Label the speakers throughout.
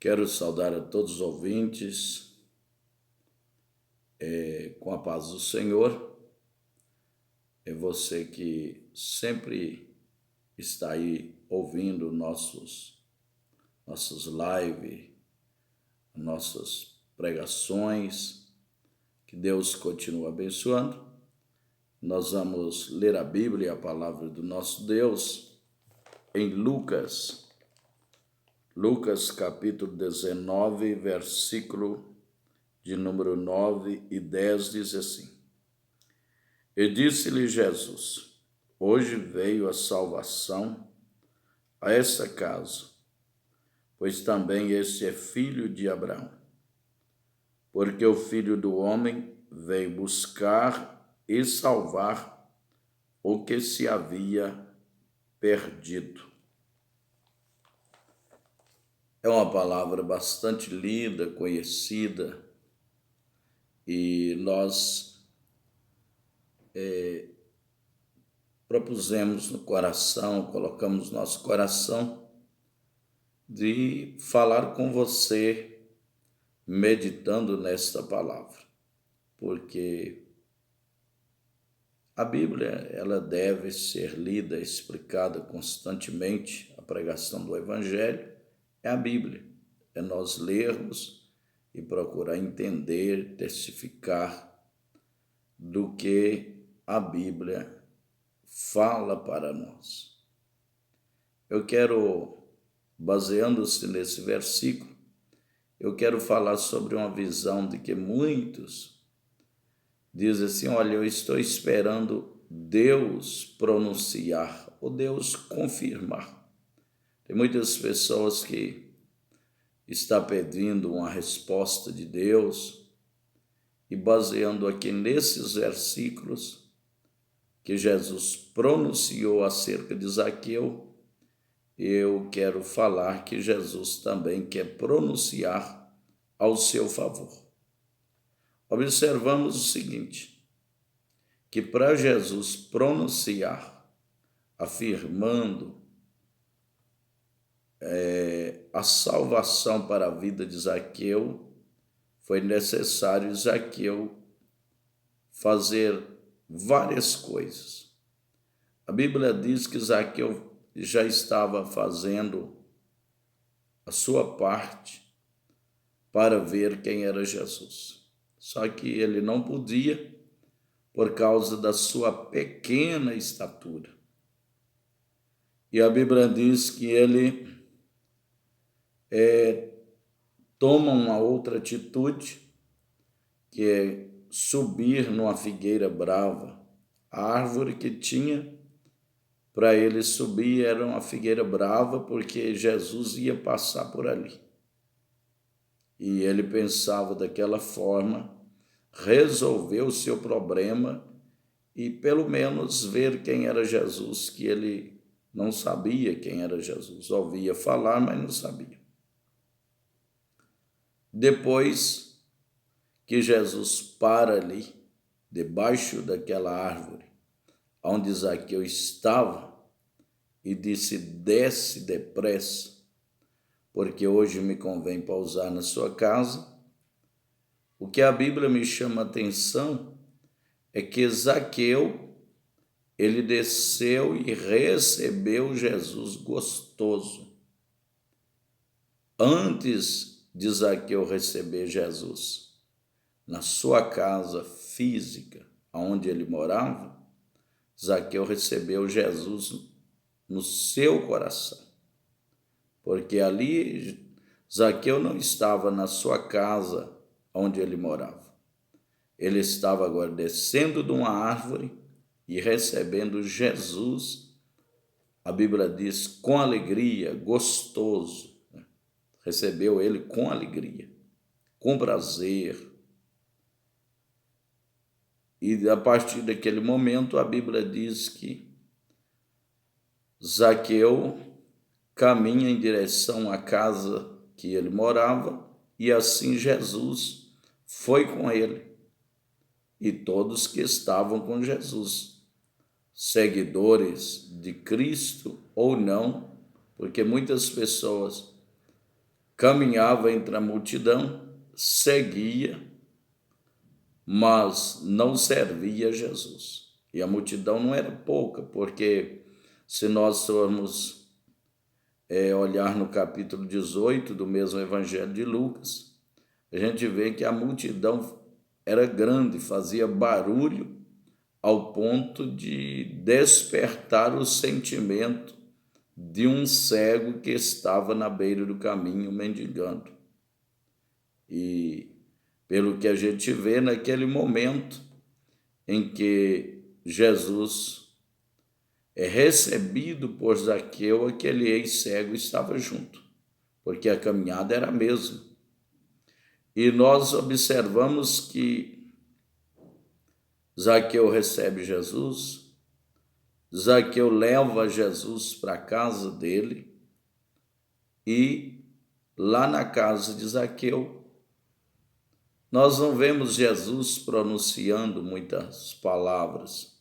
Speaker 1: Quero saudar a todos os ouvintes com a paz do Senhor. É você que sempre está aí ouvindo nossas lives, nossas pregações. Que Deus continue abençoando. Nós vamos ler a Bíblia, a palavra do nosso Deus, em Lucas capítulo 19, versículo de número 9 e 10, diz assim: E disse-lhe Jesus: Hoje veio a salvação a esta casa, pois também este é filho de Abraão. Porque o Filho do Homem veio buscar e salvar o que se havia perdido. É uma palavra bastante lida, conhecida, e nós propusemos no coração, colocamos no nosso coração de falar com você meditando nesta palavra, porque a Bíblia ela deve ser lida, explicada constantemente. A pregação do Evangelho é a Bíblia, é nós lermos e procurar entender, testificar do que a Bíblia fala para nós. Eu quero, baseando-se nesse versículo, eu quero falar sobre uma visão de que muitos dizem assim: olha, eu estou esperando Deus pronunciar ou Deus confirmar. Tem muitas pessoas que estão pedindo uma resposta de Deus e baseando aqui nesses versículos que Jesus pronunciou acerca de Zaqueu, eu quero falar que Jesus também quer pronunciar ao seu favor. Observamos o seguinte, que para Jesus pronunciar, afirmando a salvação para a vida de Zaqueu, foi necessário Zaqueu fazer várias coisas. A Bíblia diz que Zaqueu já estava fazendo a sua parte para ver quem era Jesus. Só que ele não podia por causa da sua pequena estatura. E a Bíblia diz que ele toma uma outra atitude, que é subir numa figueira brava. A árvore que tinha para ele subir era uma figueira brava, porque Jesus ia passar por ali. E ele pensava daquela forma, resolver o seu problema e pelo menos ver quem era Jesus, que ele não sabia quem era Jesus. Ouvia falar, mas não sabia. Depois que Jesus para ali, debaixo daquela árvore, onde Zaqueu estava, e disse: desce depressa, porque hoje me convém pousar na sua casa. O que a Bíblia me chama a atenção é que Zaqueu, ele desceu e recebeu Jesus gostoso. Antes de Zaqueu receber Jesus na sua casa física, onde ele morava, Zaqueu recebeu Jesus no seu coração. Porque ali Zaqueu não estava na sua casa onde ele morava. Ele estava agora descendo de uma árvore e recebendo Jesus, a Bíblia diz, com alegria, gostoso. Recebeu ele com alegria, com prazer. E a partir daquele momento, a Bíblia diz que Zaqueu caminha em direção à casa que ele morava, e assim Jesus foi com ele. E todos que estavam com Jesus, seguidores de Cristo ou não, porque muitas pessoas caminhava entre a multidão, seguia, mas não servia a Jesus. E a multidão não era pouca, porque se nós formos olhar no capítulo 18 do mesmo Evangelho de Lucas, a gente vê que a multidão era grande, fazia barulho ao ponto de despertar o sentimento de um cego que estava na beira do caminho mendigando. E pelo que a gente vê naquele momento em que Jesus é recebido por Zaqueu, aquele ex-cego estava junto, porque a caminhada era a mesma. E nós observamos que Zaqueu recebe Jesus, Zaqueu leva Jesus para a casa dele e lá na casa de Zaqueu nós não vemos Jesus pronunciando muitas palavras.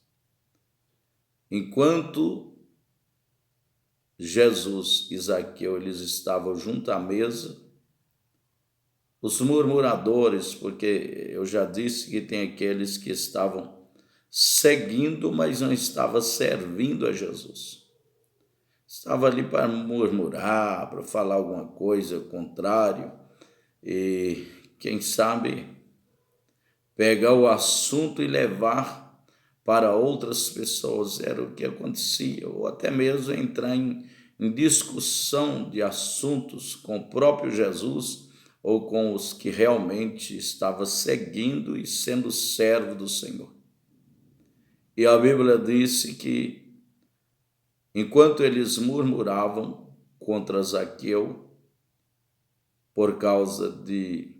Speaker 1: Enquanto Jesus e Zaqueu eles estavam junto à mesa, os murmuradores, porque eu já disse que tem aqueles que estavam seguindo, mas não estavam servindo a Jesus. Estava ali para murmurar, para falar alguma coisa contrário e, quem sabe, pegar o assunto e levar para outras pessoas, era o que acontecia, ou até mesmo entrar em discussão de assuntos com o próprio Jesus ou com os que realmente estavam seguindo e sendo servo do Senhor. E a Bíblia disse que, enquanto eles murmuravam contra Zaqueu, por causa de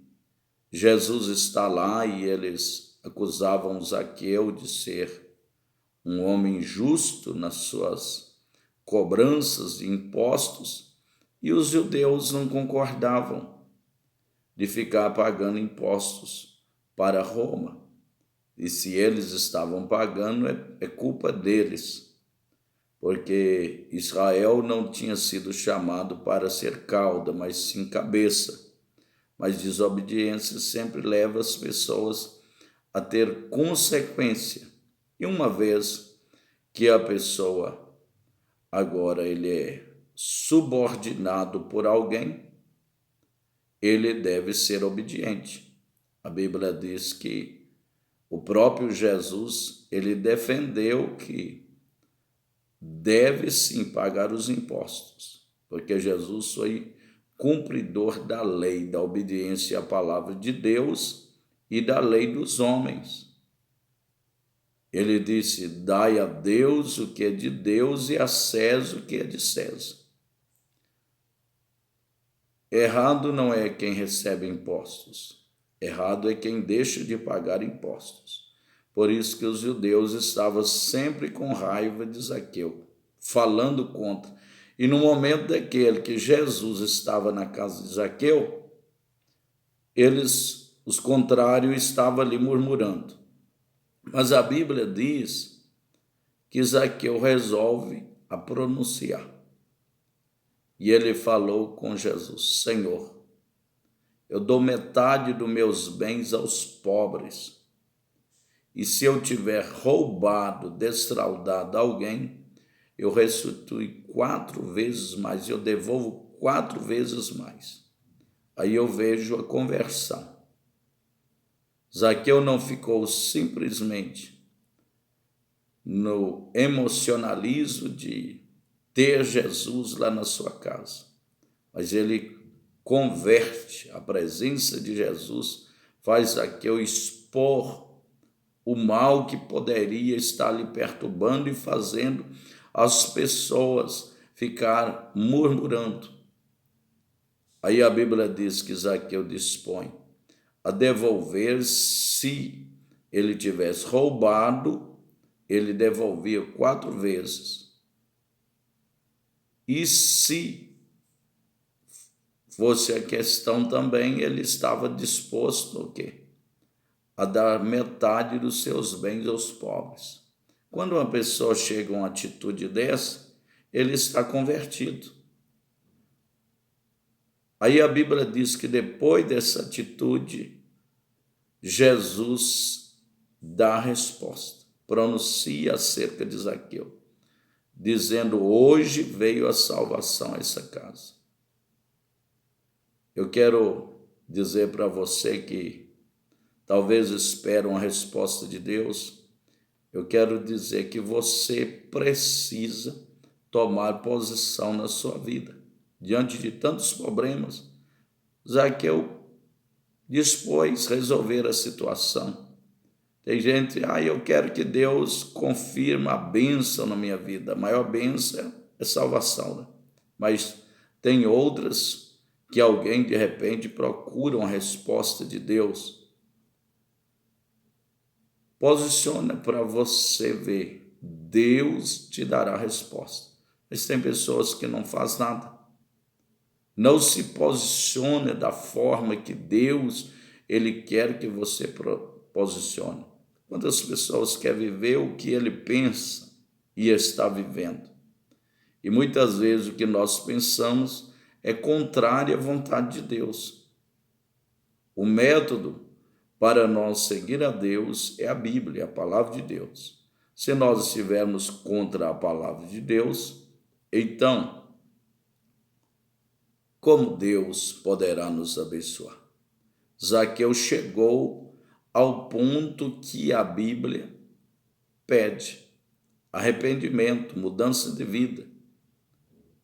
Speaker 1: Jesus estar lá, e eles acusavam Zaqueu de ser um homem justo nas suas cobranças de impostos, e os judeus não concordavam de ficar pagando impostos para Roma. E se eles estavam pagando, é culpa deles, porque Israel não tinha sido chamado para ser cauda, mas sim cabeça. Mas desobediência sempre leva as pessoas a ter consequência. E uma vez que a pessoa agora ele é subordinado por alguém, ele deve ser obediente. A Bíblia diz que o próprio Jesus, ele defendeu que deve sim pagar os impostos, porque Jesus foi cumpridor da lei, da obediência à palavra de Deus e da lei dos homens. Ele disse: dai a Deus o que é de Deus e a César o que é de César. Errado não é quem recebe impostos, errado é quem deixa de pagar impostos. Por isso que os judeus estavam sempre com raiva de Zaqueu, falando contra. E no momento daquele que Jesus estava na casa de Zaqueu, os contrários, estavam ali murmurando. Mas a Bíblia diz que Zaqueu resolve a pronunciar. E ele falou com Jesus: Senhor, eu dou metade dos meus bens aos pobres. E se eu tiver roubado, defraudado alguém, eu restituo 4 vezes mais, eu devolvo 4 vezes mais. Aí eu vejo a conversão. Zaqueu não ficou simplesmente no emocionalismo de ter Jesus lá na sua casa, mas ele converte a presença de Jesus, faz Zaqueu expor o mal que poderia estar lhe perturbando e fazendo as pessoas ficar murmurando. Aí a Bíblia diz que Zaqueu dispõe a devolver, se ele tivesse roubado, ele devolvia 4 vezes. E se fosse a questão também, ele estava disposto o quê? A dar metade dos seus bens aos pobres. Quando uma pessoa chega a uma atitude dessa, ele está convertido. Aí a Bíblia diz que depois dessa atitude, Jesus dá a resposta, pronuncia acerca de Zaqueu, dizendo: hoje veio a salvação a essa casa. Eu quero dizer para você que talvez espera uma resposta de Deus. Eu quero dizer que você precisa tomar posição na sua vida. Diante de tantos problemas, Zaqueu dispôs a resolver a situação. Tem gente, eu quero que Deus confirme a bênção na minha vida. A maior bênção é salvação, né? Mas tem outras que alguém de repente procura uma resposta de Deus. Posiciona para você ver. Deus te dará a resposta. Mas tem pessoas que não fazem nada. Não se posiciona da forma que Deus ele quer que você posicione. Quantas pessoas querem viver o que ele pensa e está vivendo? E muitas vezes o que nós pensamos é contrário à vontade de Deus. O método para nós seguir a Deus é a Bíblia, a palavra de Deus. Se nós estivermos contra a palavra de Deus, então, como Deus poderá nos abençoar? Zaqueu chegou ao ponto que a Bíblia pede: arrependimento, mudança de vida.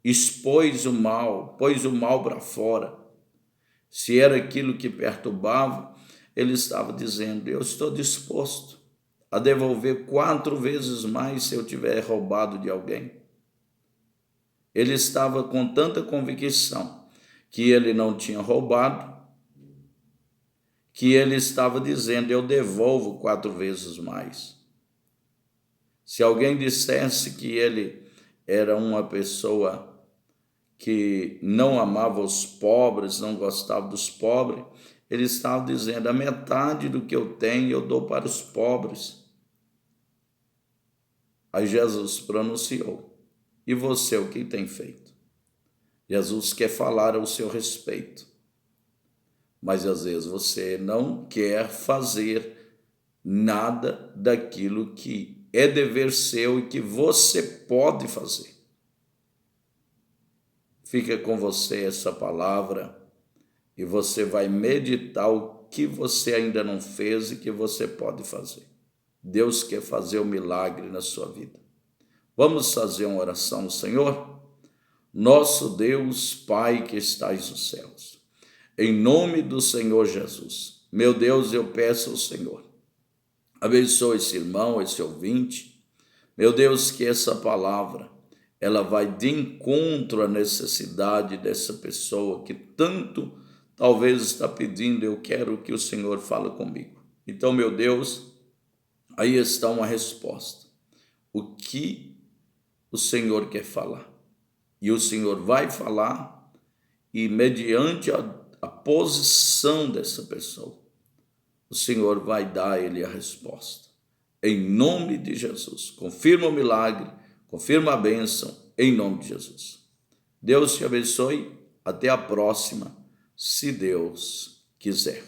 Speaker 1: Expôs o mal, pôs o mal para fora. Se era aquilo que perturbava, ele estava dizendo: eu estou disposto a devolver 4 vezes mais se eu tiver roubado de alguém. Ele estava com tanta convicção que ele não tinha roubado, que ele estava dizendo: eu devolvo 4 vezes mais. Se alguém dissesse que ele era uma pessoa que não amava os pobres, não gostava dos pobres, ele estava dizendo: a metade do que eu tenho eu dou para os pobres. Aí Jesus pronunciou: e você o que tem feito? Jesus quer falar ao seu respeito, mas às vezes você não quer fazer nada daquilo que é dever seu e que você pode fazer. Fica com você essa palavra e você vai meditar o que você ainda não fez e que você pode fazer. Deus quer fazer um milagre na sua vida. Vamos fazer uma oração, Senhor? Nosso Deus, Pai que estais nos céus, em nome do Senhor Jesus, meu Deus, eu peço ao Senhor, abençoe esse irmão, esse ouvinte, meu Deus, que essa palavra, ela vai de encontro à necessidade dessa pessoa que tanto talvez está pedindo: eu quero que o Senhor fale comigo. Então, meu Deus, aí está uma resposta. O que o Senhor quer falar? E o Senhor vai falar, e mediante a posição dessa pessoa, o Senhor vai dar a ele a resposta. Em nome de Jesus. Confirma o milagre, confirma a bênção, em nome de Jesus. Deus te abençoe. Até a próxima, se Deus quiser.